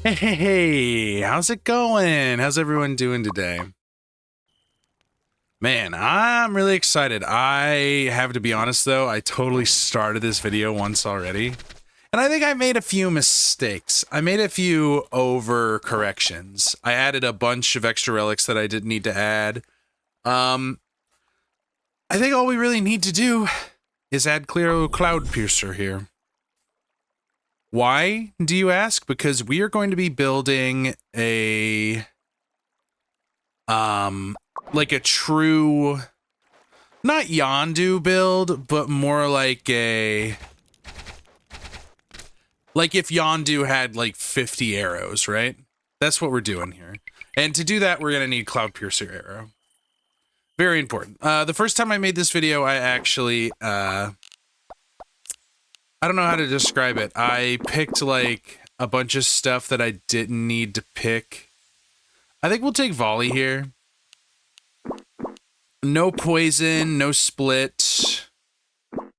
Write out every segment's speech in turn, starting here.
Hey, how's it going? How's everyone doing today? Man, I'm really excited. I have to be honest though, I totally started this video once already. And I think I made a few mistakes. I made a few over corrections. I added a bunch of extra relics that I didn't need to add. I think all we really need to do is add Clear Cloud Piercer here. Why, do you ask? Because we are going to be building a like a true, not Yondu build, but more like a, like if Yondu had like 50 arrows, right? That's what we're doing here. And to do that, we're going to need Cloud Piercer arrow. Very important. The first time I made this video, I actually, I don't know how to describe it. I picked like a bunch of stuff that I didn't need to pick. I think we'll take volley here. No poison, no split.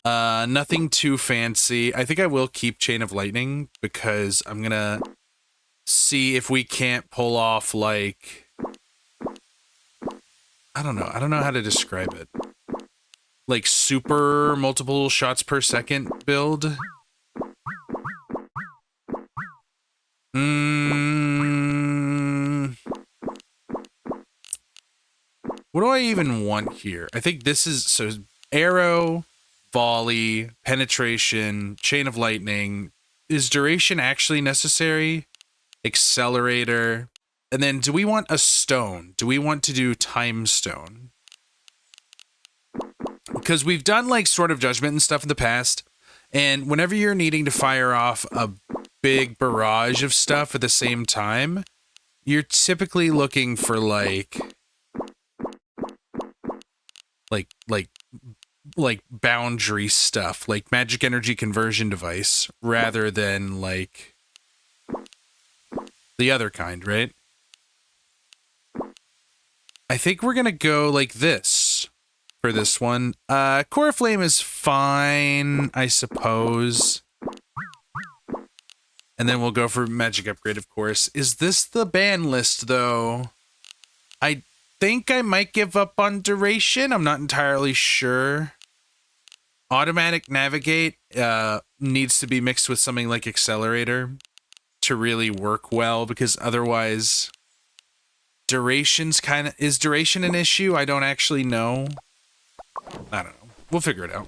Nothing too fancy. I think I will keep Chain of Lightning because I'm gonna see if we can't pull off like, I don't know how to describe it. Like super multiple shots per second build. What do I even want here? I think this is, so arrow, volley, penetration, chain of lightning. Is duration actually necessary? Accelerator. And then do we want a stone? Do we want to do time stone? Because we've done like Sword of Judgment and stuff in the past. And whenever you're needing to fire off a big barrage of stuff at the same time, you're typically looking for like boundary stuff, like magic energy conversion device, rather than like the other kind, right? I think we're gonna go like this for this one. Core Flame is fine, I suppose. And then we'll go for magic upgrade, of course. Is this the ban list, though? I think I might give up on duration. I'm not entirely sure. Automatic navigate needs to be mixed with something like accelerator to really work well, because otherwise duration's kind of, is duration an issue? I don't actually know. I don't know. We'll figure it out.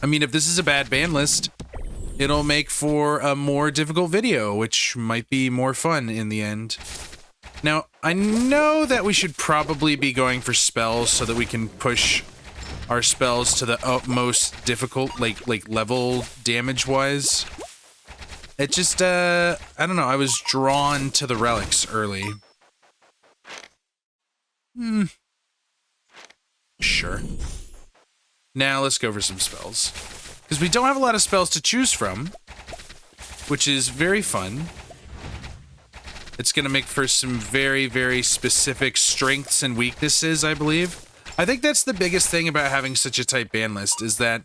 I mean, if this is a bad ban list, it'll make for a more difficult video, which might be more fun in the end. Now, I know that we should probably be going for spells so that we can push our spells to the utmost difficult, like level damage-wise. It just, I don't know, I was drawn to the relics early. Sure. Now let's go for some spells. Because we don't have a lot of spells to choose from, which is very fun. It's going to make for some very, very specific strengths and weaknesses, I believe. I think that's the biggest thing about having such a tight ban list, is that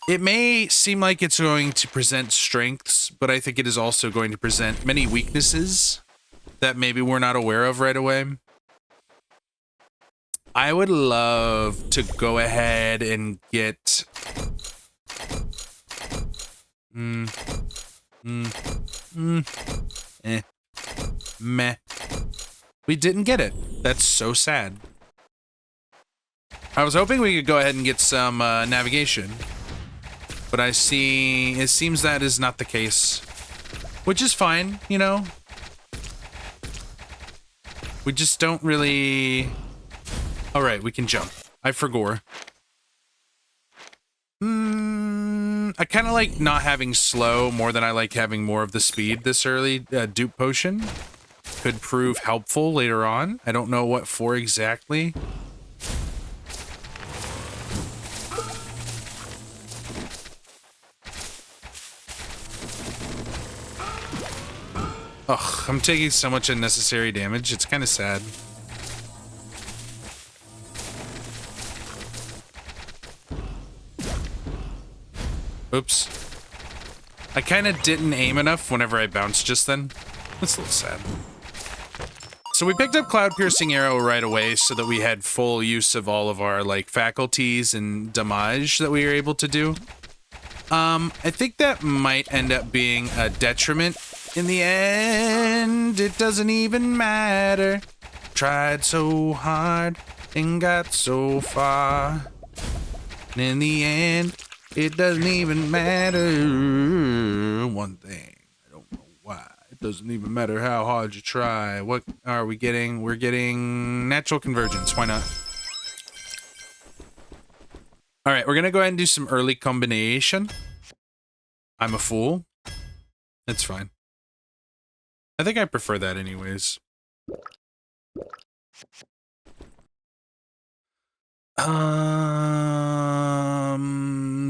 it may seem like it's going to present strengths, but I think it is also going to present many weaknesses that maybe we're not aware of right away. I would love to go ahead and get... Meh. We didn't get it. That's so sad. I was hoping we could go ahead and get some navigation, but I see it seems that is not the case, which is fine, you know. We just don't really... All right, we can jump. I forgot. I kind of like not having slow more than I like having more of the speed this early. Dupe potion could prove helpful later on. I don't know what for exactly. Ugh, I'm taking so much unnecessary damage. It's kind of sad. Oops. I kind of didn't aim enough whenever I bounced just then. That's a little sad. So we picked up Cloud Piercing Arrow right away so that we had full use of all of our, like, faculties and damage that we were able to do. I think that might end up being a detriment in the end. It doesn't even matter. Tried so hard and got so far. And in the end, it doesn't even matter. One thing, I don't know why. It doesn't even matter how hard you try. What are we getting? We're getting natural convergence. Why not? All right, we're going to go ahead and do some early combination. I'm a fool. It's fine. I think I prefer that anyways.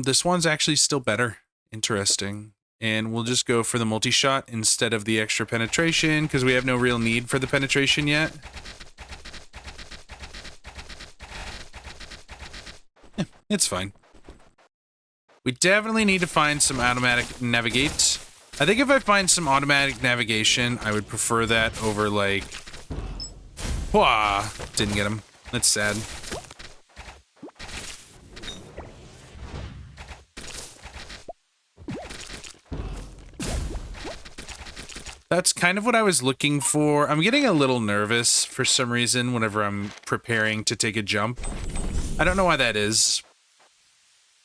This one's actually still better. Interesting. And we'll just go for the multi-shot instead of the extra penetration because we have no real need for the penetration yet. Yeah, it's fine. We definitely need to find some automatic navigate. I think if I find some automatic navigation, I would prefer that over, like... Wah! Didn't get him. That's sad. That's kind of what I was looking for. I'm getting a little nervous for some reason whenever I'm preparing to take a jump. I don't know why that is.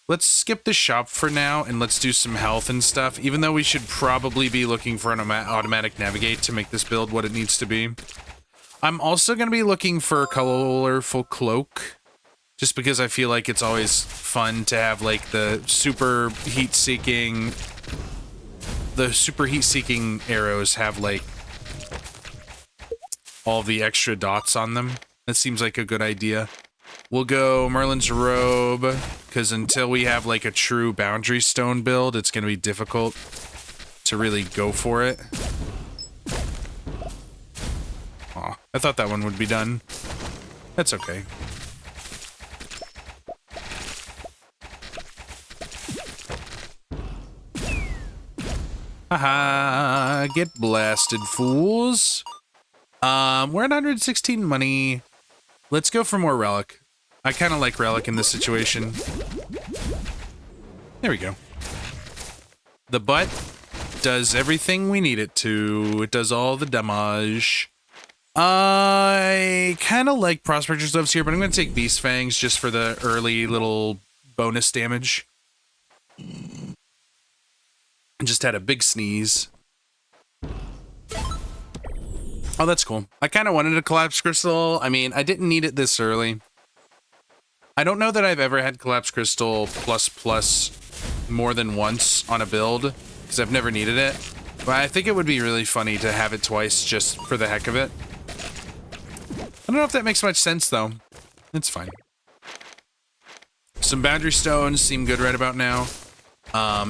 Let's skip the shop for now and let's do some health and stuff, even though we should probably be looking for an automatic navigate to make this build what it needs to be. I'm also going to be looking for a colorful cloak, just because I feel like it's always fun to have, like, the super heat-seeking arrows have, like, all the extra dots on them. That seems like a good idea. We'll go Merlin's Robe, because until we have, like, a true boundary stone build, it's going to be difficult to really go for it. Aw, I thought that one would be done. That's okay. Haha, get blasted, fools. We're at 116 money. Let's go for more relic. I kind of like relic in this situation. There we go. The butt does everything we need it to. It does all the damage. I kind of like Prospector's Gloves here, but I'm going to take Beast Fangs just for the early little bonus damage. I just had a big sneeze. Oh, that's cool. I kind of wanted a Collapse Crystal. I mean, I didn't need it this early. I don't know that I've ever had Collapse Crystal plus more than once on a build, because I've never needed it. But I think it would be really funny to have it twice just for the heck of it. I don't know if that makes much sense, though. It's fine. Some Boundary Stones seem good right about now.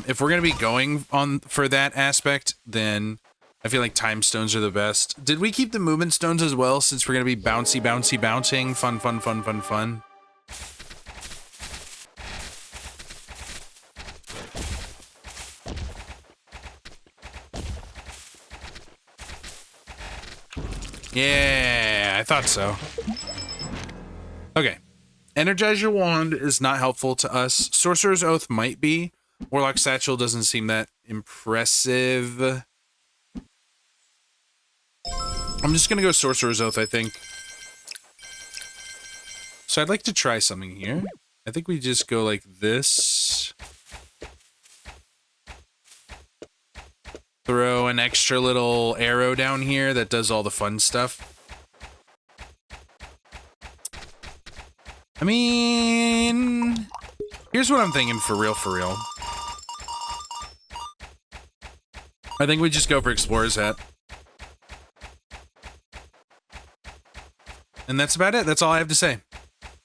If we're going to be going on for that aspect, then I feel like Time Stones are the best. Did we keep the Movement Stones as well, since we're going to be bouncing? Fun. Yeah, I thought so. Okay. Energize your wand is not helpful to us. Sorcerer's Oath might be. Warlock Satchel doesn't seem that impressive. I'm just gonna go Sorcerer's Oath, I think. So I'd like to try something here. I think we just go like this. Throw an extra little arrow down here that does all the fun stuff. I mean, here's what I'm thinking for real. I think we just go for Explorer's Hat. And that's about it. That's all I have to say.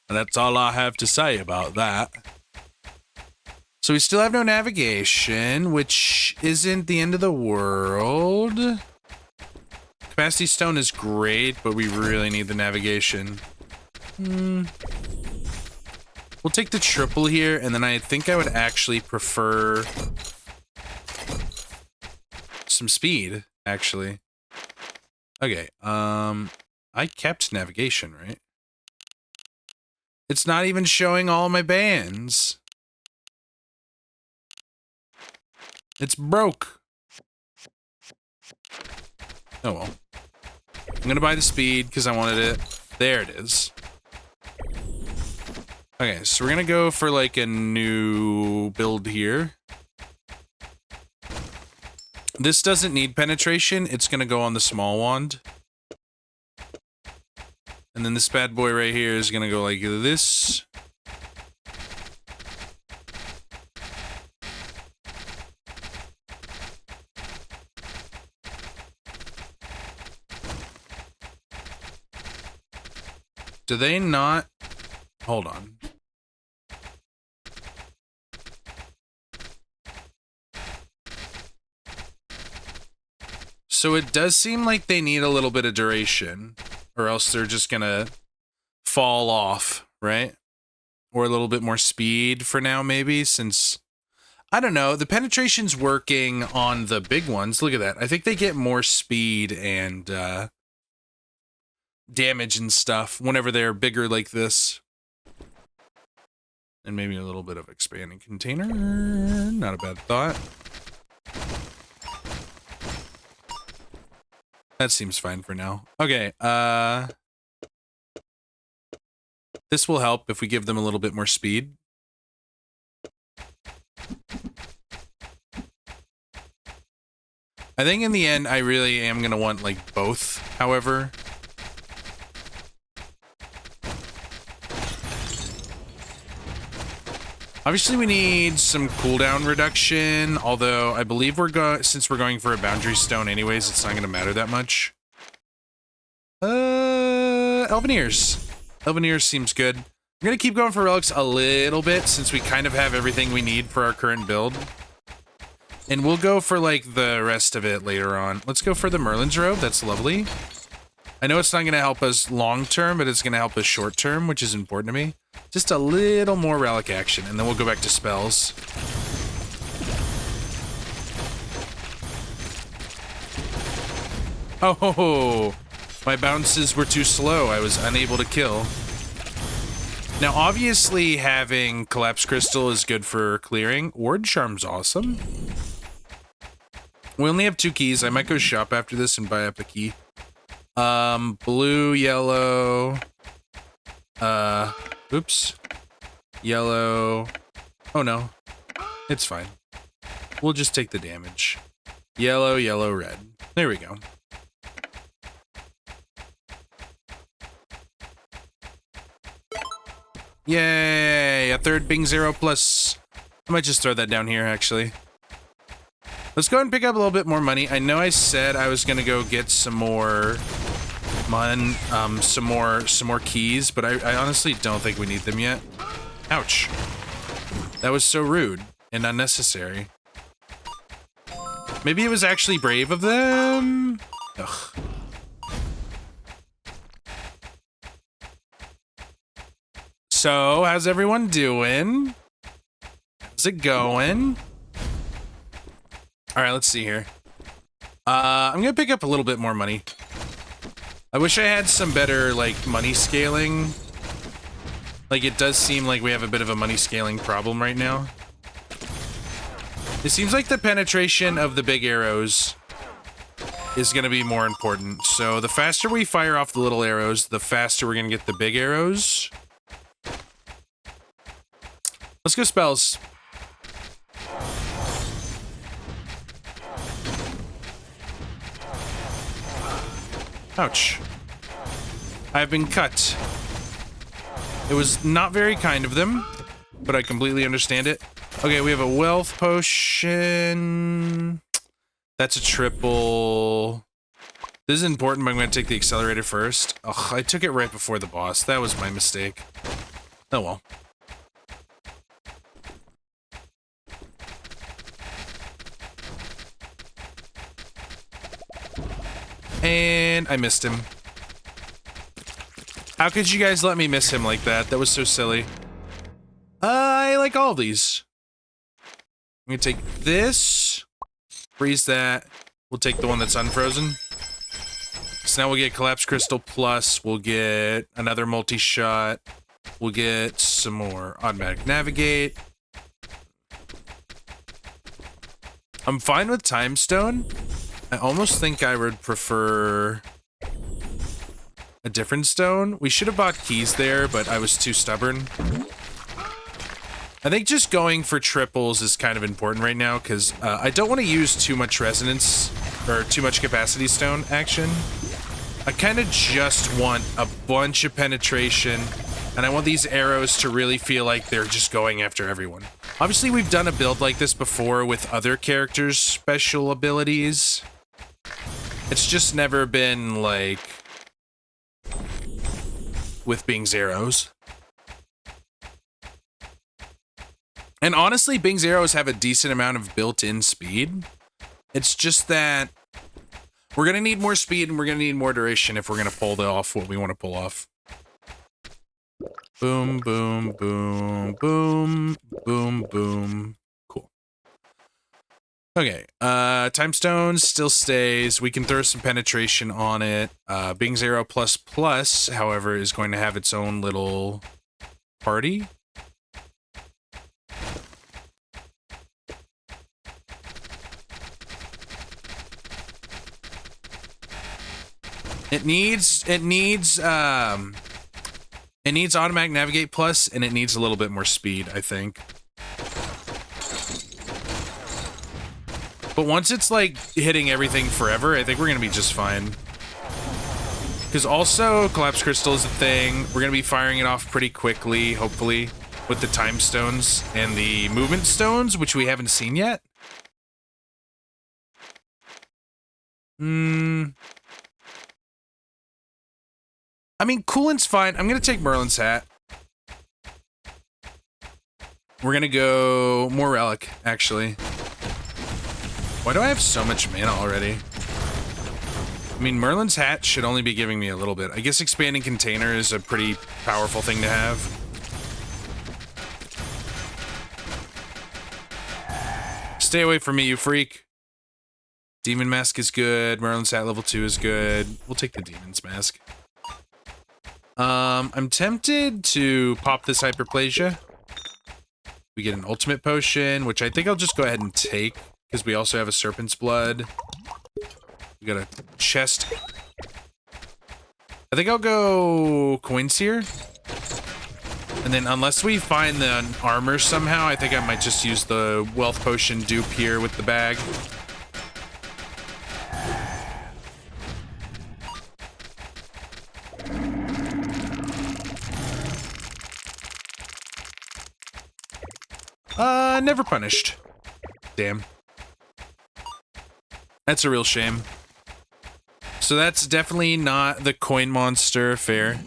And that's all I have to say about that. So we still have no navigation, which isn't the end of the world. Capacity Stone is great, but we really need the navigation. We'll take the triple here, and then I think I would actually prefer some speed, actually. Okay, I kept navigation, right? It's not even showing all my bands. It's broke. Oh well. I'm gonna buy the speed because I wanted it. There it is. Okay, so we're gonna go for like a new build here. This doesn't need penetration. It's gonna go on the small wand. And then this bad boy right here is gonna go like this. Do they not? Hold on. So it does seem like they need a little bit of duration, or else they're just gonna fall off, right? Or a little bit more speed for now, maybe, since... I don't know, the penetration's working on the big ones. Look at that. I think they get more speed and damage and stuff whenever they're bigger like this. And maybe a little bit of expanding container. Not a bad thought. That seems fine for now. Okay, this will help if we give them a little bit more speed. I think in the end, I really am going to want, like, both, however. Obviously, we need some cooldown reduction, although I believe since we're going for a boundary stone anyways, it's not going to matter that much. Elven Ears. Elven Ears seems good. I'm going to keep going for relics a little bit, since we kind of have everything we need for our current build. And we'll go for, like, the rest of it later on. Let's go for the Merlin's Robe. That's lovely. I know it's not going to help us long-term, but it's going to help us short-term, which is important to me. Just a little more relic action, and then we'll go back to spells. Oh, ho, ho. My bounces were too slow. I was unable to kill. Now, obviously, having Collapse Crystal is good for clearing. Ward Charm's awesome. We only have 2 keys. I might go shop after this and buy up a key. Blue, yellow. Oops. Yellow. Oh, no. It's fine. We'll just take the damage. Yellow, yellow, red. There we go. Yay! A third Bing 0 plus. I might just throw that down here, actually. Let's go ahead and pick up a little bit more money. I know I said I was gonna go get some more some more keys, but I honestly don't think we need them yet. Ouch. That was so rude and unnecessary. Maybe it was actually brave of them? Ugh. So, how's everyone doing? How's it going? All right, let's see here. I'm gonna pick up a little bit more money. I wish I had some better, like, money scaling. Like, it does seem like we have a bit of a money scaling problem right now. It seems like the penetration of the big arrows is gonna be more important. So the faster we fire off the little arrows, the faster we're gonna get the big arrows. Let's go spells. Ouch. I've been cut. It was not very kind of them, but I completely understand it. Okay, we have a wealth potion. That's a triple. This is important, but I'm going to take the accelerator first. Ugh, I took it right before the boss. That was my mistake. Oh well. And I missed him. How could you guys let me miss him like that? That was so silly. I like all these. I'm gonna take this, freeze that, We'll take the one that's unfrozen. So now we'll get Collapse Crystal Plus. We'll get another multi-shot. We'll get some more Automatic Navigate. I'm fine with Time Stone. I almost think I would prefer a different stone. We should have bought keys there, but I was too stubborn. I think just going for triples is kind of important right now because I don't want to use too much resonance or too much capacity stone action. I kind of just want a bunch of penetration, and I want these arrows to really feel like they're just going after everyone. Obviously, we've done a build like this before with other characters' special abilities. It's just never been like with Bing's arrows. And honestly, Bing's arrows have a decent amount of built-in speed. It's just that we're going to need more speed and we're going to need more duration if we're going to pull off what we want to pull off. Boom, boom, boom, boom, boom, boom. Cool. Okay, Time Stone still stays. We can throw some penetration on it. Bing's Arrow Plus Plus, however, is going to have its own little party. It needs Automatic Navigate Plus, and it needs a little bit more speed, I think. But once it's like hitting everything forever, I think we're gonna be just fine. Because also, Collapse Crystal is a thing. We're gonna be firing it off pretty quickly, hopefully, with the Time Stones and the Movement Stones, which we haven't seen yet. I mean, Coolant's fine. I'm gonna take Merlin's hat. We're gonna go more Relic, actually. Why do I have so much mana already? I mean, Merlin's hat should only be giving me a little bit. I guess Expanding Container is a pretty powerful thing to have. Stay away from me, you freak. Demon Mask is good. Merlin's hat level 2 is good. We'll take the Demon's Mask. I'm tempted to pop this Hyperplasia. We get an Ultimate Potion, which I think I'll just go ahead and take, because we also have a Serpent's Blood. We got a chest. I think I'll go Coin Seer. And then unless we find the armor somehow, I think I might just use the Wealth Potion dupe here with the bag. Never punished. Damn. That's a real shame. So that's definitely not the coin monster fair.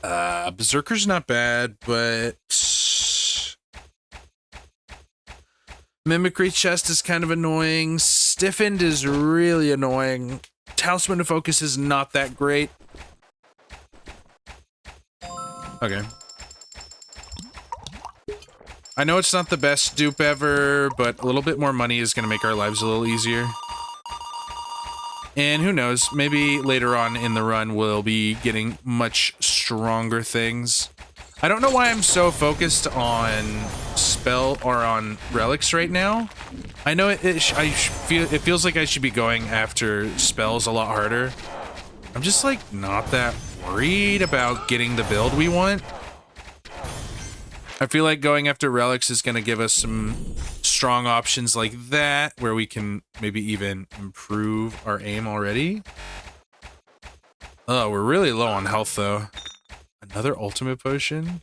Berserker's not bad, but Mimicry Chest is kind of annoying. Stiffened is really annoying. Talisman of Focus is not that great. Okay. I know it's not the best dupe ever, but a little bit more money is going to make our lives a little easier. And who knows, maybe later on in the run we'll be getting much stronger things. I don't know why I'm so focused on spell or on relics right now. I know it feels like I should be going after spells a lot harder. I'm just like not that worried about getting the build we want. I feel like going after relics is going to give us some strong options like that, where we can maybe even improve our aim already. Oh, we're really low on health though. Another ultimate potion?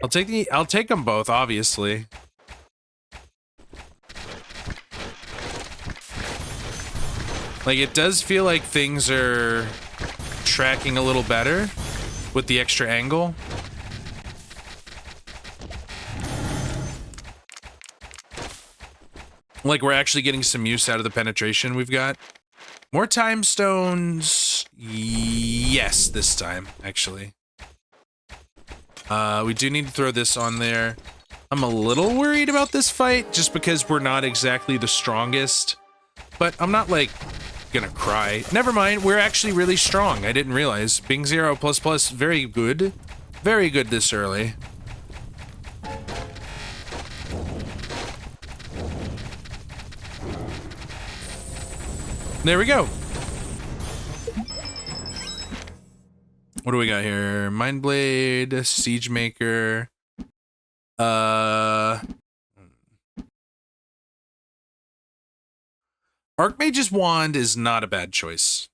I'll take them both, obviously. Like, it does feel like things are tracking a little better with the extra angle. Like, we're actually getting some use out of the penetration we've got. More time stones. Yes, this time, actually. We do need to throw this on there. I'm a little worried about this fight just because we're not exactly the strongest. But I'm not, like, gonna cry. Never mind, we're actually really strong. I didn't realize. Being 0++, very good. Very good this early. There we go. What do we got here? Mindblade, Siege Maker. Archmage's Wand is not a bad choice.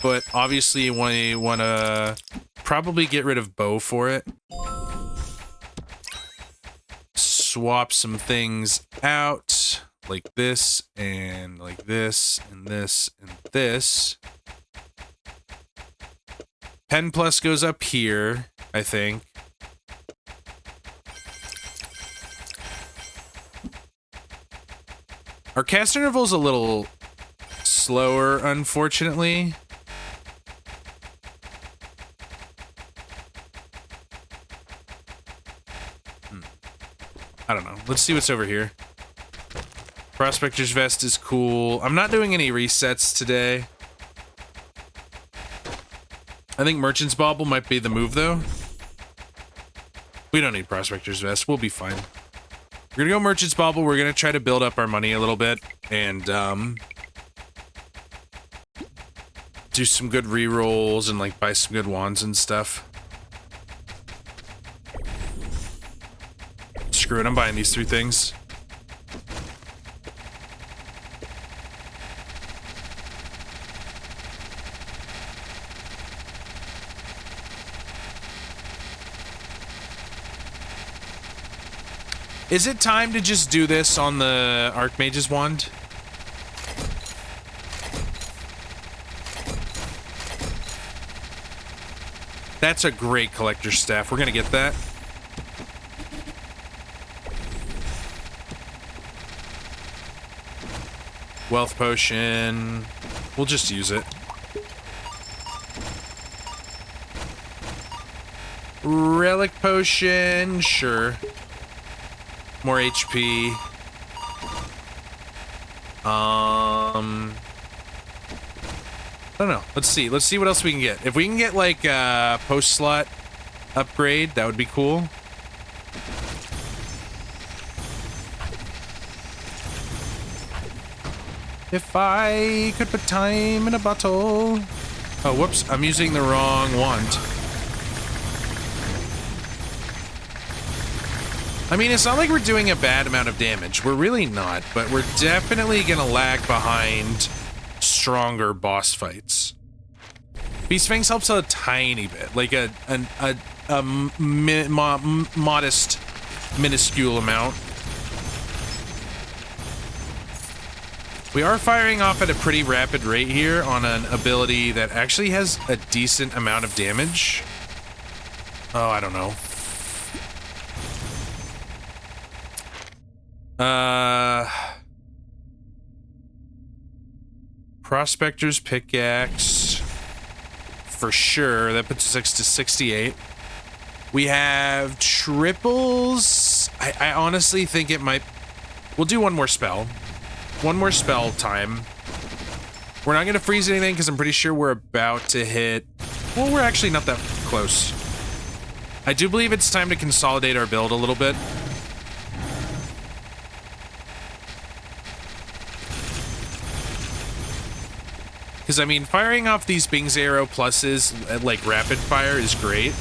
But obviously we want to probably get rid of bow for it. Swap some things out. Like this, and like this, and this, and this. Pen Plus goes up here, I think. Our cast interval's a little slower, unfortunately. I don't know. Let's see what's over here. Prospector's Vest is cool. I'm not doing any resets today. I think Merchant's Bauble might be the move, though. We don't need Prospector's Vest. We'll be fine. We're gonna go Merchant's Bauble. We're gonna try to build up our money a little bit and do some good rerolls and like buy some good wands and stuff. Screw it, I'm buying these 3 things. Is it time to just do this on the Archmage's Wand? That's a great collector's staff. We're gonna get that. Wealth Potion. We'll just use it. Relic Potion. Sure. More HP. I don't know. Let's see. Let's see what else we can get. If we can get, like, post slot upgrade, that would be cool. If I could put time in a bottle. Oh, whoops. I'm using the wrong wand. I mean, it's not like we're doing a bad amount of damage. We're really not, but we're definitely gonna lag behind stronger boss fights. Beast Fangs helps a tiny bit, like a modest, minuscule amount. We are firing off at a pretty rapid rate here on an ability that actually has a decent amount of damage. Oh, I don't know. Prospector's Pickaxe. For sure. That puts us to 68. We have triples. I honestly think it might... We'll do one more spell. One more spell time. We're not going to freeze anything because I'm pretty sure we're about to hit... Well, we're actually not that close. I do believe it's time to consolidate our build a little bit. Because, I mean, firing off these Bing's Arrow pluses at, like, rapid fire is great.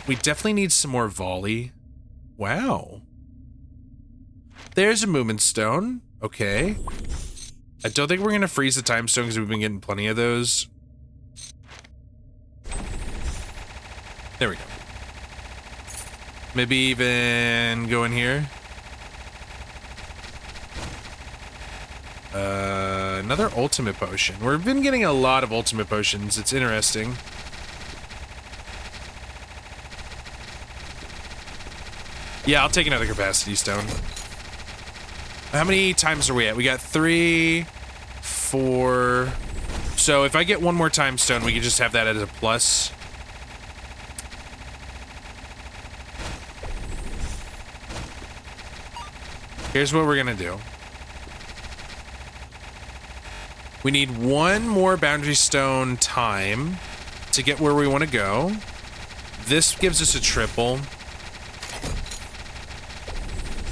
We definitely need some more volley. Wow. There's a movement stone. Okay. I don't think we're going to freeze the time stone because we've been getting plenty of those. There we go. Maybe even go in here. Another ultimate potion. We've been getting a lot of ultimate potions. It's interesting. Yeah, I'll take another capacity stone. How many times are we at? We got 3, 4. So if I get one more time stone, we can just have that as a plus. Here's what we're gonna do. We need one more boundary stone time to get where we want to go. This gives us a triple.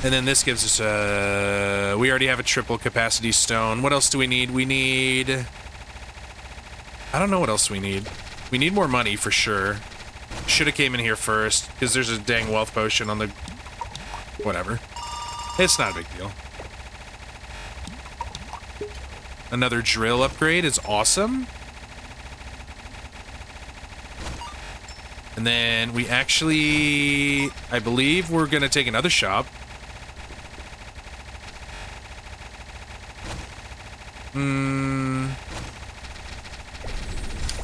And then this gives us a... We already have a triple capacity stone. What else do we need? We need... I don't know what else we need. We need more money for sure. Should have came in here first, because there's a dang wealth potion on the... Whatever. It's not a big deal. Another drill upgrade is awesome. And then we actually... I believe we're going to take another shop.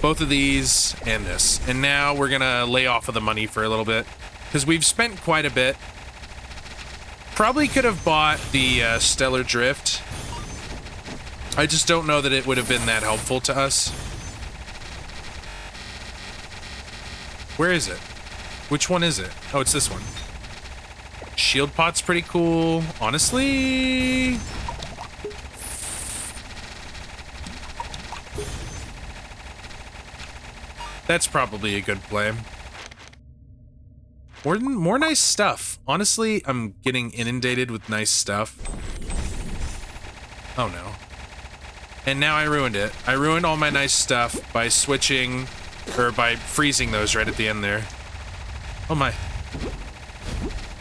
Both of these and this. And now we're gonna lay off of the money for a little bit, because we've spent quite a bit. Probably could have bought the Stellar Drift. I just don't know that it would have been that helpful to us. Where is it? Which one is it? Oh, it's this one. Shield pot's pretty cool. Honestly... That's probably a good play. More nice stuff. Honestly, I'm getting inundated with nice stuff. Oh no. And now I ruined it. I ruined all my nice stuff by switching, or by freezing those right at the end there. Oh my.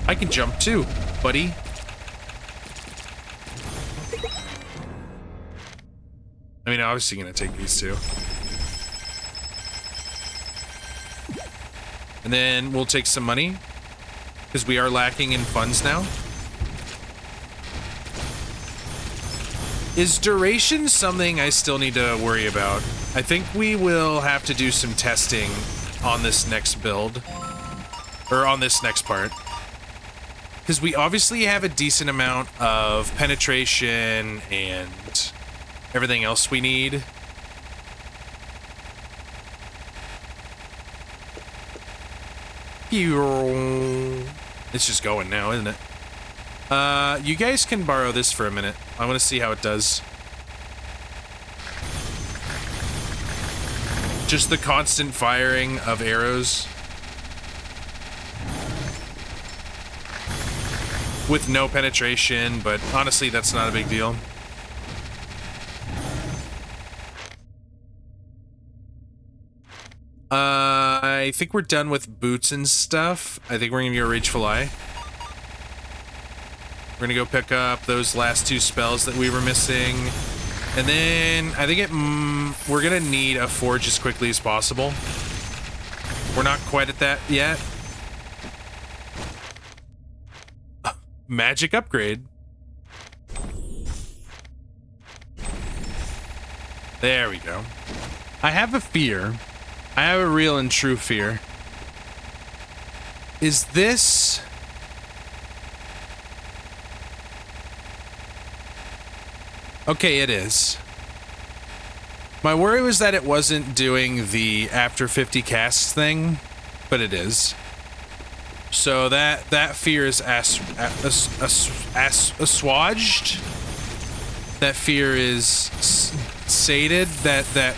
I can jump too, buddy. I mean, obviously gonna take these two. And then we'll take some money, because we are lacking in funds now. Is duration something I still need to worry about? I think we will have to do some testing on this next build, or on this next part. Because we obviously have a decent amount of penetration and everything else we need. It's just going now, isn't it? You guys can borrow this for a minute. I want to see how it does. Just the constant firing of arrows. With no penetration, but honestly, that's not a big deal. I think we're done with boots and stuff. I think we're gonna go Rageful Eye. We're gonna go pick up those last two spells that we were missing. And then I think we're gonna need a forge as quickly as possible. We're not quite at that yet. Magic upgrade. There we go. I have a fear. I have a real and true fear. Is this... Okay, it is. My worry was that it wasn't doing the after 50 casts thing, but it is. So that fear is assuaged. That fear is sated. That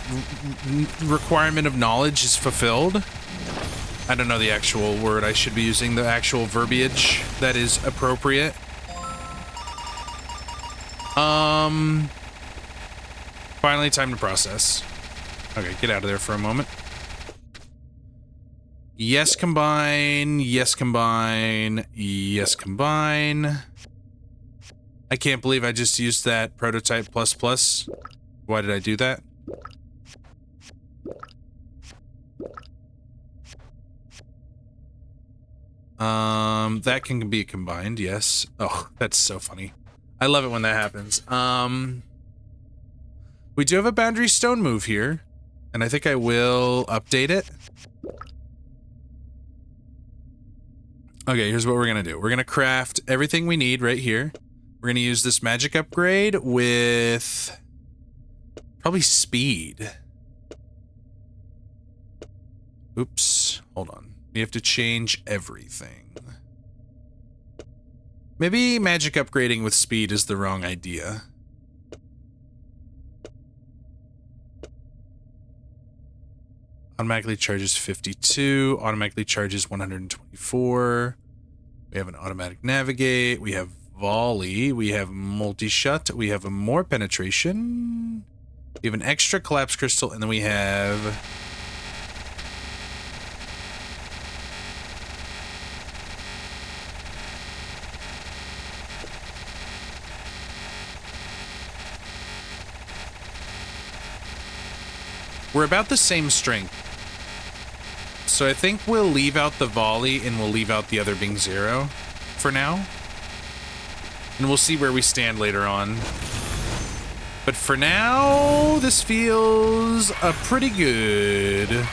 requirement of knowledge is fulfilled. I don't know the actual word I should be using, the actual verbiage that is appropriate. Finally, time to process. Okay, get out of there for a moment. Yes, combine. Yes, combine. Yes, combine. I can't believe I just used that prototype plus. Why did I do that? That can be combined, yes. Oh, that's so funny. I love it when that happens. We do have a boundary stone move here, and I think I will update it. Okay, here's what we're gonna do. We're gonna craft everything we need right here. We're gonna use this magic upgrade with probably speed. Oops, hold on. We have to change everything. Maybe magic upgrading with speed is the wrong idea. Automatically charges 52. Automatically charges 124. We have an automatic navigate. We have volley. We have multi-shot. We have a more penetration. We have an extra collapse crystal. And then we have... We're about the same strength. So I think we'll leave out the volley and we'll leave out the other being 0 for now. And we'll see where we stand later on. But for now, this feels pretty good.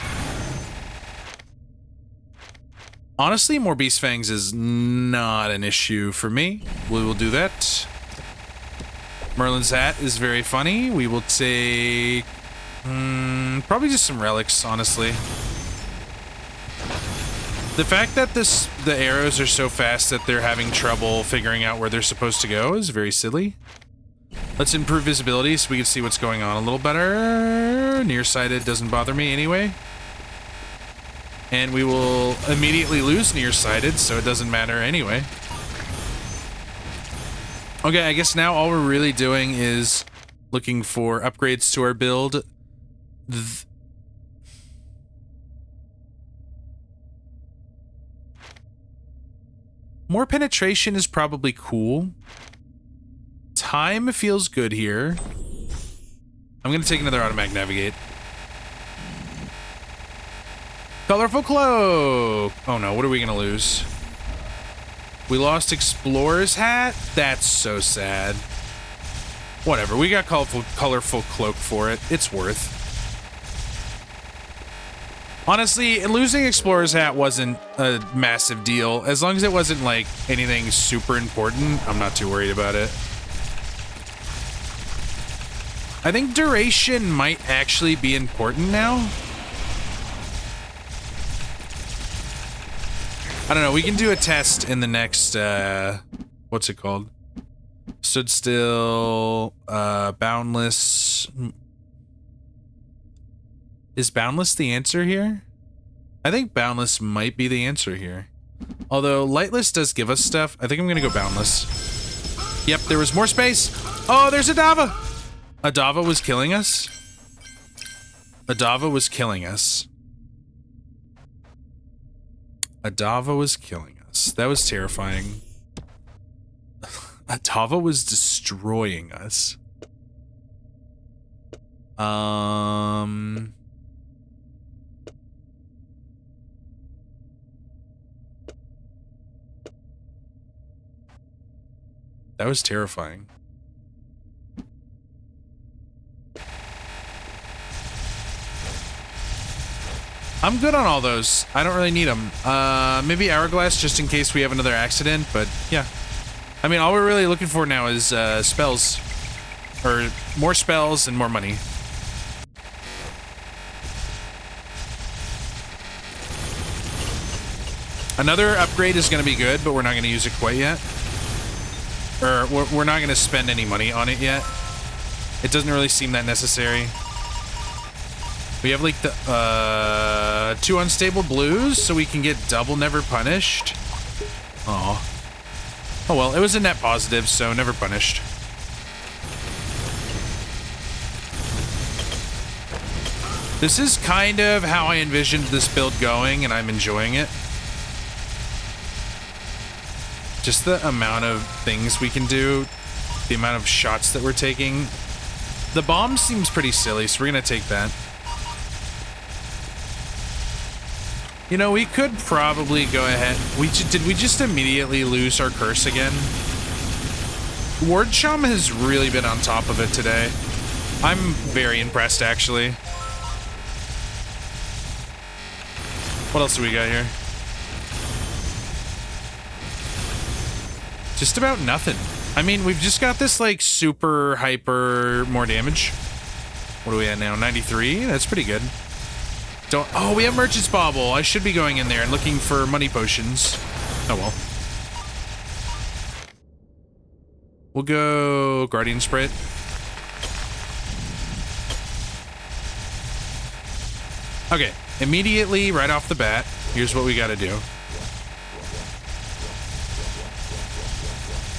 Honestly, more Beast Fangs is not an issue for me. We will do that. Merlin's hat is very funny. We will take... probably just some relics, honestly. The fact that the arrows are so fast that they're having trouble figuring out where they're supposed to go is very silly. Let's improve visibility so we can see what's going on a little better. Nearsighted doesn't bother me anyway. And we will immediately lose nearsighted, so it doesn't matter anyway. Okay, I guess now all we're really doing is looking for upgrades to our build. More penetration is probably cool. Time feels good here. I'm gonna take another automatic navigate. Colorful cloak! Oh no, what are we gonna lose? We lost Explorer's hat? That's so sad. Whatever, we got colorful cloak for it. It's worth. Honestly, losing Explorer's hat wasn't a massive deal. As long as it wasn't, like, anything super important, I'm not too worried about it. I think duration might actually be important now. I don't know, we can do a test in the next, what's it called? Stood still, boundless... Is Boundless the answer here? I think Boundless might be the answer here. Although Lightless does give us stuff. I think I'm gonna go Boundless. Yep, there was more space. Oh, there's Adava! Adava was killing us? Adava was killing us. Adava was killing us. That was terrifying. Adava was destroying us. That was terrifying. I'm good on all those. I don't really need them. Maybe Hourglass just in case we have another accident, but yeah. I mean, all we're really looking for now is spells. Or more spells and more money. Another upgrade is going to be good, but we're not going to use it quite yet. Or we're not going to spend any money on it yet. It doesn't really seem that necessary. We have like the 2 unstable blues, so we can get double never punished. Aw. Oh well, it was a net positive, so never punished. This is kind of how I envisioned this build going, and I'm enjoying it. Just the amount of things we can do, the amount of shots that we're taking. The bomb seems pretty silly, so we're gonna take that. You know, we could probably go ahead. Did we just immediately lose our curse again? Ward Chum has really been on top of it today. I'm very impressed, actually. What else do we got here? Just about nothing. I mean, we've just got this, like, super hyper more damage. What are we at now? 93? That's pretty good. Oh, we have Merchant's Bauble. I should be going in there and looking for money potions. Oh, well. We'll go Guardian Sprite. Okay, immediately, right off the bat, here's what we gotta do.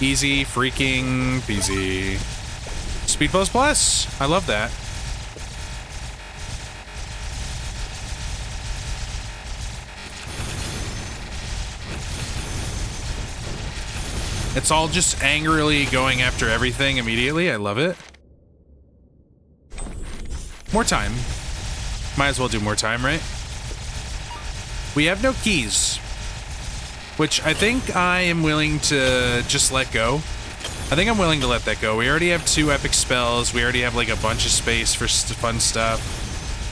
Easy freaking peasy. Speed plus plus. I love that. It's all just angrily going after everything immediately. I love it. More time. Might as well do more time, right? We have no keys, which I think I am willing to just let go. I think I'm willing to let that go. We already have 2 epic spells. We already have like a bunch of space for fun stuff.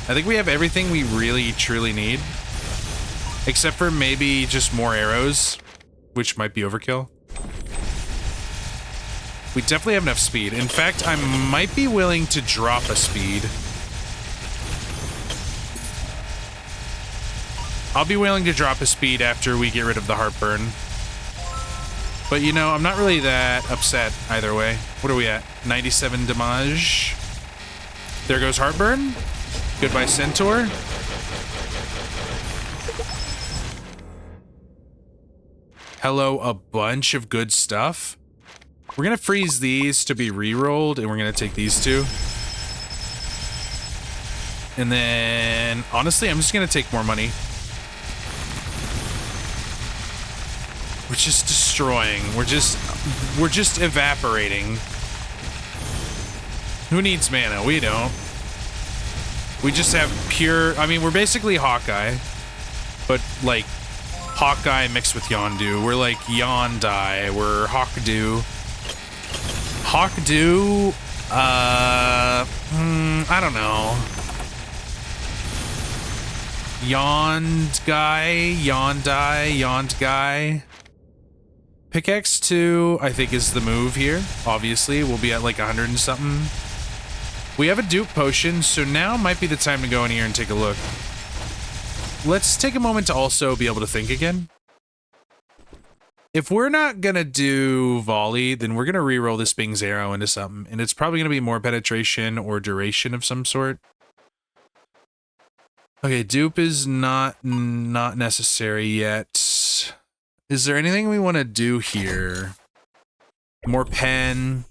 I think we have everything we really truly need, except for maybe just more arrows, which might be overkill. We definitely have enough speed. In fact, I might be willing to drop a speed. I'll be willing to drop a speed after we get rid of the heartburn. But you know, I'm not really that upset either way. What are we at? 97 damage. There goes heartburn. Goodbye centaur. Hello, a bunch of good stuff. We're gonna freeze these to be re-rolled, and we're gonna take these 2. And then, honestly, I'm just gonna take more money. We're just destroying. We're just evaporating. Who needs mana? We don't. We just have pure... I mean, we're basically Hawkeye. But, like, Hawkeye mixed with Yondu. We're like Yondai. We're Hawkdew. Hawkdew... I don't know. Yond guy? Yondai? Yond guy? Pickaxe 2, I think, is the move here. Obviously, we'll be at like 100 and something. We have a dupe potion, so now might be the time to go in here and take a look. Let's take a moment to also be able to think again. If we're not gonna do volley, then we're gonna reroll this Bing's arrow into something, and it's probably gonna be more penetration or duration of some sort. Okay, dupe is not necessary yet. Is there anything we want to do here? More pen.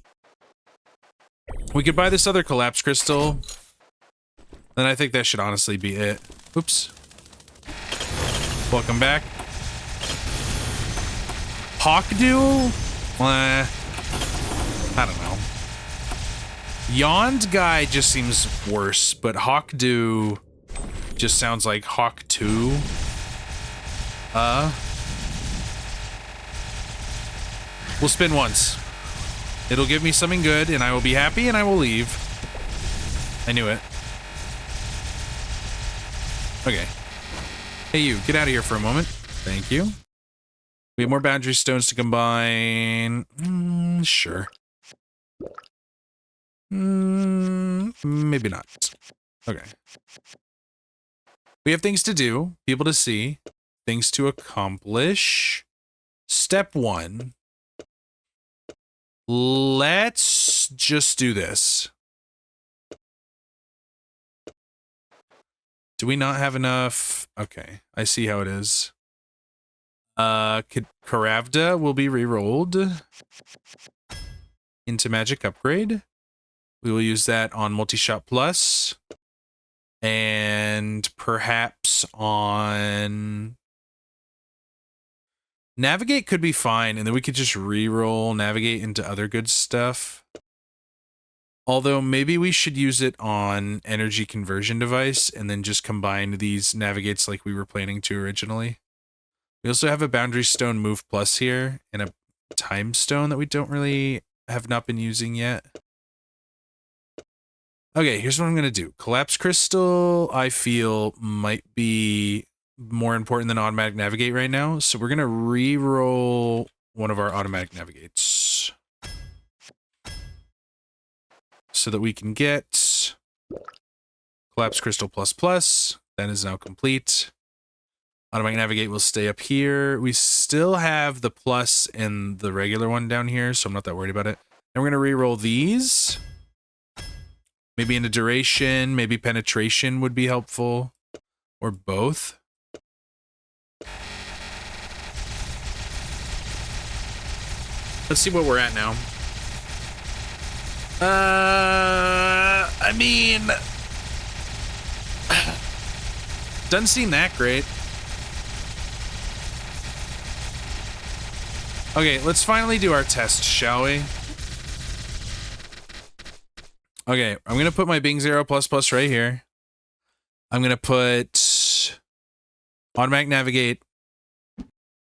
We could buy this other collapse crystal. Then I think that should honestly be it. Oops. Welcome back. Hawkdew? I don't know. Yond guy just seems worse, but Hawkdew just sounds like Hawk 2. We'll spin once. It'll give me something good, and I will be happy, and I will leave. I knew it. Okay. Hey, you. Get out of here for a moment. Thank you. We have more boundary stones to combine. Sure. Maybe not. Okay. We have things to do, people to see, things to accomplish. Step 1. Let's just do this. Do we not have enough? Okay, I see how it is. Karavda will be re-rolled into Magic Upgrade. We will use that on Multi-Shot Plus. And perhaps on... Navigate could be fine, and then we could just re-roll Navigate into other good stuff. Although maybe we should use it on Energy Conversion Device and then just combine these Navigates like we were planning to originally. We also have a Boundary Stone Move Plus here, and a Time Stone that we have not been using yet. Okay, here's what I'm going to do. Collapse Crystal, I feel, might be more important than Automatic Navigate right now. So we're going to re-roll one of our Automatic Navigates. So that we can get Collapse Crystal plus plus. That is now complete. Automatic Navigate will stay up here. We still have the plus and the regular one down here, so I'm not that worried about it. Now we're going to re-roll these. Maybe into duration, maybe penetration would be helpful. Or both. Let's see what we're at now. I mean... doesn't seem that great. Okay, let's finally do our test, shall we? Okay, I'm gonna put my Bing 0++ right here. I'm gonna put automatic navigate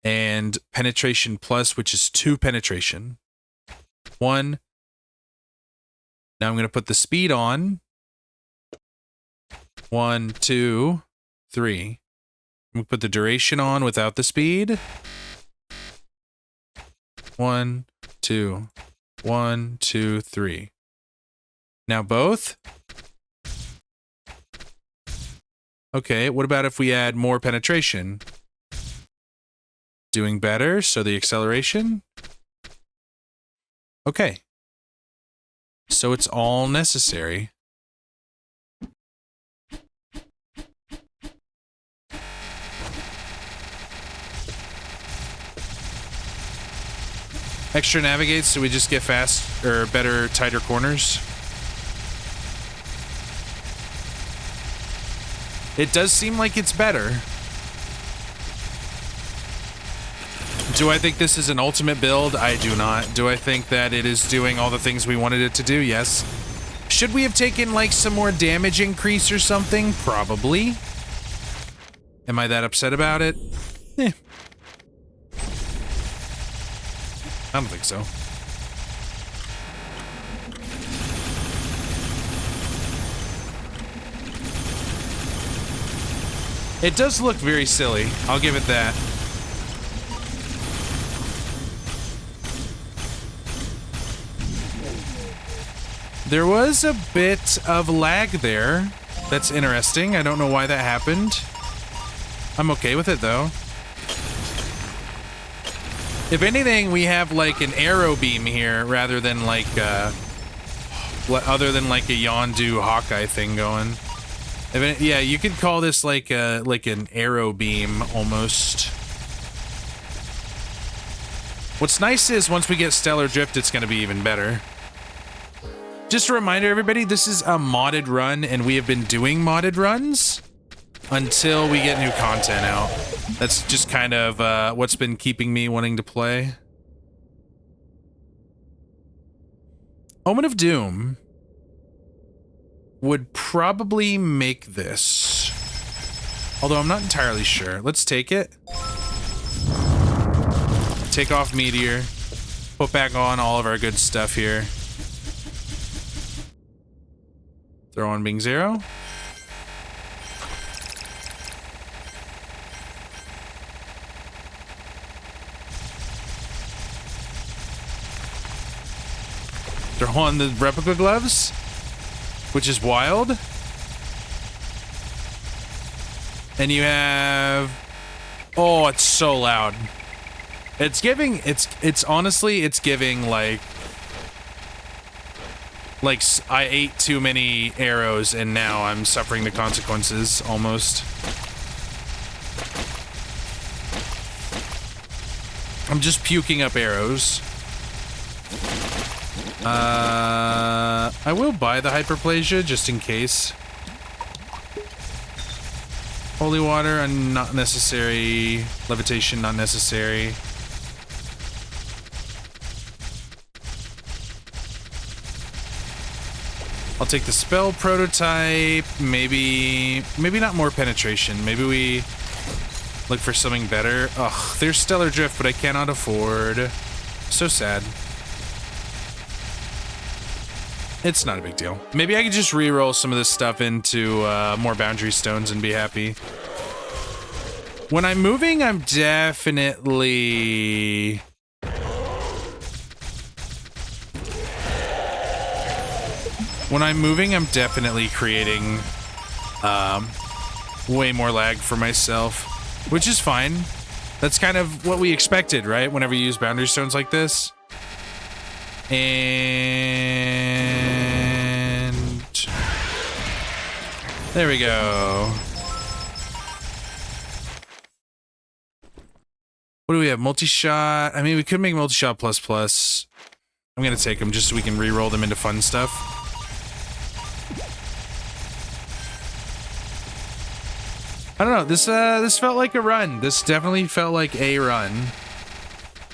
and penetration plus, which is 2 penetration. 1. Now I'm gonna put the speed on. 1, 2, 3. I'm gonna put the duration on without the speed. 1, 2, 1, 2, 3. Now both. Okay, what about if we add more penetration? Doing better, so the acceleration. Okay. So it's all necessary. Extra navigate, so we just get fast or better, tighter corners. It does seem like it's better. Do I think this is an ultimate build? I do not. Do I think that it is doing all the things we wanted it to do? Yes. Should we have taken like some more damage increase or something? Probably. Am I that upset about it? Eh. I don't think so. It does look very silly. I'll give it that. There was a bit of lag there. That's interesting. I don't know why that happened. I'm okay with it, though. If anything, we have like an arrow beam here rather than like other than like a Yondu Hawkeye thing going. Yeah, you could call this like an arrow beam almost. What's nice is once we get Stellar Drift, it's going to be even better. Just a reminder, everybody, this is a modded run, and we have been doing modded runs until we get new content out. That's just kind of what's been keeping me wanting to play. Omen of Doom would probably make this. Although I'm not entirely sure. Let's take it. Take off Meteor. Put back on all of our good stuff here. Throw on Bing 0. Throw on the replica gloves, which is wild. And you have... oh, it's so loud. It's giving... It's honestly, it's giving like I ate too many arrows and now I'm suffering the consequences, almost. I'm just puking up arrows. I will buy the hyperplasia just in case. Holy water, not necessary. Levitation, not necessary. I'll take the spell prototype. Maybe not more penetration. Maybe we look for something better. Ugh, there's Stellar Drift, but I cannot afford. So sad. It's not a big deal. Maybe I could just re-roll some of this stuff into more boundary stones and be happy. When I'm moving, I'm definitely... when I'm moving, I'm definitely creating way more lag for myself, which is fine. That's kind of what we expected, right? Whenever you use boundary stones like this. And there we go. What do we have? Multi-shot. I mean, we could make multi-shot plus plus. I'm gonna take them just so we can re-roll them into fun stuff. I don't know. This felt like a run. This definitely felt like a run.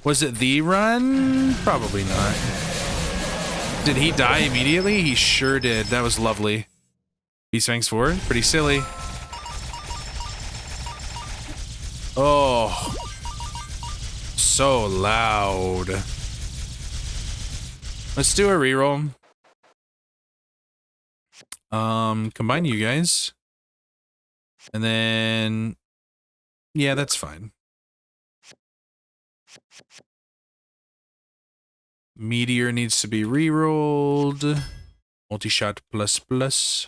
Was it the run? Probably not. Did he die immediately? He sure did. That was lovely. Beast Fangs 4? Pretty silly. Oh. So loud. Let's do a reroll. Combine you guys. And then... yeah, that's fine. Meteor needs to be rerolled. Multi-shot plus plus.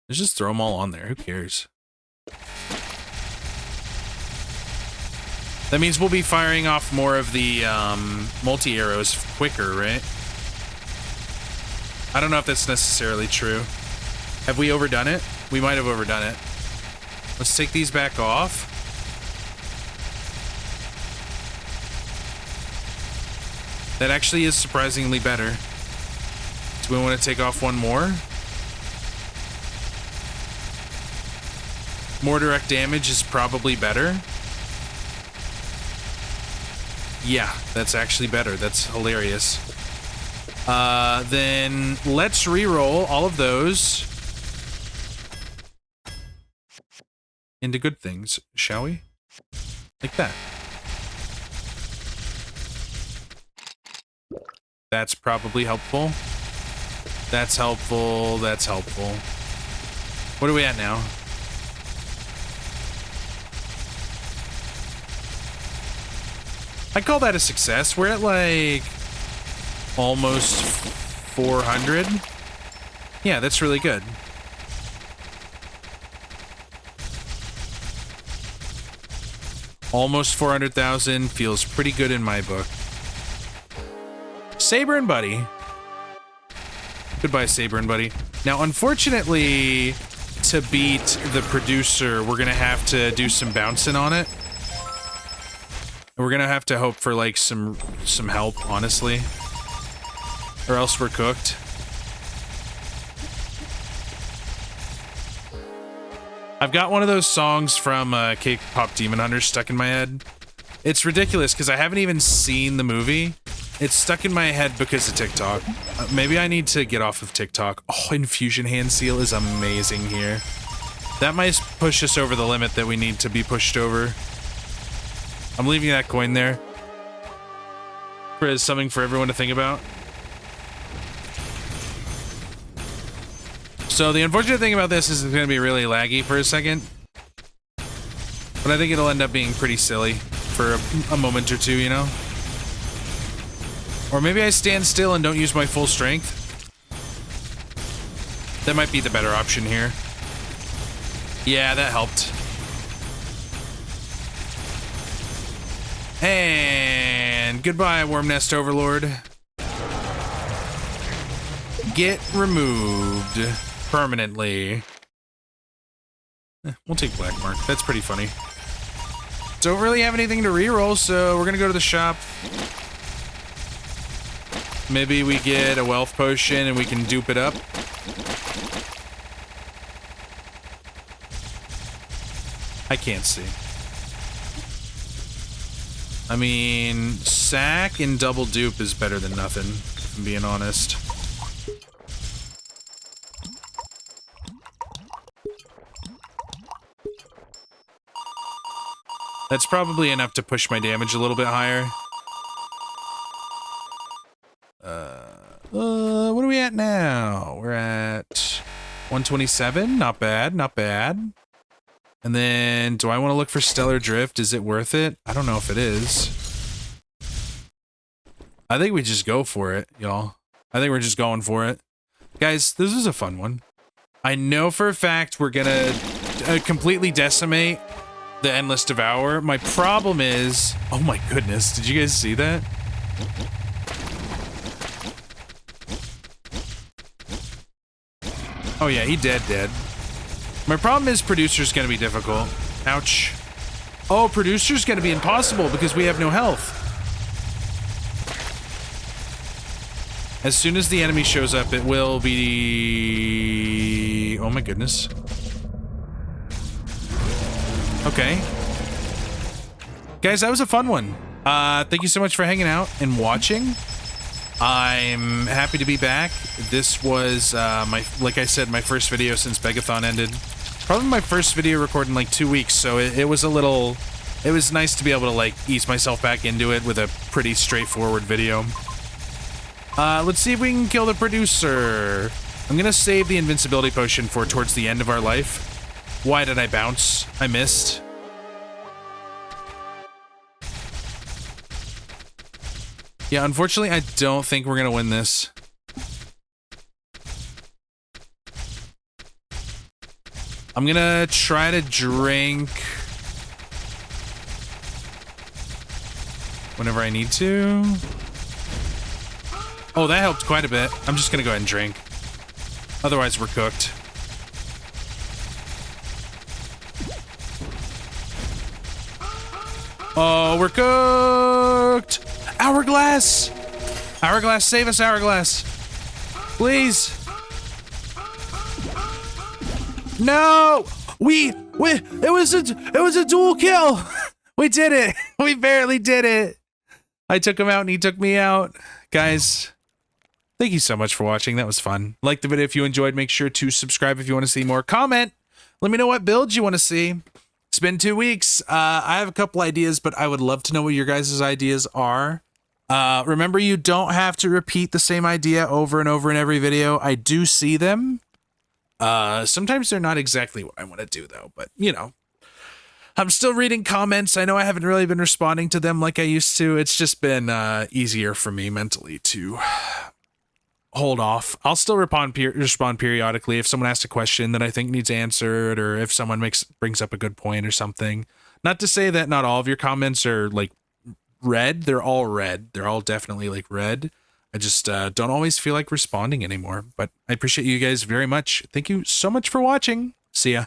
Let's just throw them all on there. Who cares? That means we'll be firing off more of the multi-arrows quicker, right? I don't know if that's necessarily true. Have we overdone it? We might have overdone it. Let's take these back off. That actually is surprisingly better. Do we want to take off one more? More direct damage is probably better. Yeah, that's actually better. That's hilarious. Then let's re-roll all of those into good things, shall we? Like that. That's probably helpful. That's helpful. That's helpful. What are we at now? I call that a success. We're at like almost 400. Yeah, that's really good. Almost 400,000 feels pretty good in my book. Saber and Buddy. Goodbye, Saber and Buddy. Now, unfortunately, to beat the producer, we're gonna have to do some bouncing on it. We're gonna have to hope for like some help, honestly, or else we're cooked. I've got one of those songs from K-pop Demon Hunter stuck in my head. It's ridiculous because I haven't even seen the movie. It's stuck in my head because of TikTok. Maybe I need to get off of TikTok. Oh, Infusion Hand Seal is amazing here. That might push us over the limit that we need to be pushed over. I'm leaving that coin there for something for everyone to think about. So the unfortunate thing about this is it's going to be really laggy for a second. But I think it'll end up being pretty silly for a moment or two, you know? Or maybe I stand still and don't use my full strength. That might be the better option here. Yeah, that helped. And goodbye, Worm Nest Overlord. Get removed permanently. We'll take Black Mark. That's pretty funny. Don't really have anything to reroll, so we're gonna go to the shop. Maybe we get a wealth potion and we can dupe it up. I can't see. I mean, sack and double dupe is better than nothing, if I'm being honest. That's probably enough to push my damage a little bit higher. What are we at now? We're at 127. Not bad, not bad. And then, do I want to look for Stellar Drift? Is it worth it? I don't know if it is. I think we just go for it, y'all. I think we're just going for it. Guys, this is a fun one. I know for a fact we're gonna completely decimate the Endless Devour. My problem is... oh my goodness, did you guys see that? Oh yeah, he dead. My problem is producer's gonna be difficult. Ouch. Oh, producer's gonna be impossible because we have no health. As soon as the enemy shows up, it will be... Oh my goodness. Okay. Guys, that was a fun one. Thank you so much for hanging out and watching. I'm happy to be back. This was, like I said, my first video since Begathon ended. Probably my first video recorded in like 2 weeks, so it was a little... It was nice to be able to, like, ease myself back into it with a pretty straightforward video. Let's see if we can kill the producer. I'm gonna save the invincibility potion for towards the end of our life. Why did I bounce? I missed. Yeah, unfortunately, I don't think we're gonna win this. I'm gonna try to drink whenever I need to. Oh, that helped quite a bit. I'm just gonna go ahead and drink. Otherwise, we're cooked. Oh, we're cooked! Hourglass! Hourglass, save us, Hourglass! Please! No! It was a dual kill! We did it! We barely did it! I took him out and he took me out. Guys, thank you so much for watching. That was fun. Like the video if you enjoyed. Make sure to subscribe if you want to see more. Comment! Let me know what builds you want to see. It's been 2 weeks. I have a couple ideas, but I would love to know what your guys' ideas are. Remember, you don't have to repeat the same idea over and over in every video. I do see them. Sometimes they're not exactly what I want to do, though, but, you know. I'm still reading comments. I know I haven't really been responding to them like I used to. It's just been easier for me mentally to hold off. I'll still respond periodically if someone asks a question that I think needs answered, or if someone brings up a good point or something. Not to say that not all of your comments are, like, read. They're all read. They're all definitely, like, read. I just don't always feel like responding anymore. But I appreciate you guys very much. Thank you so much for watching. See ya.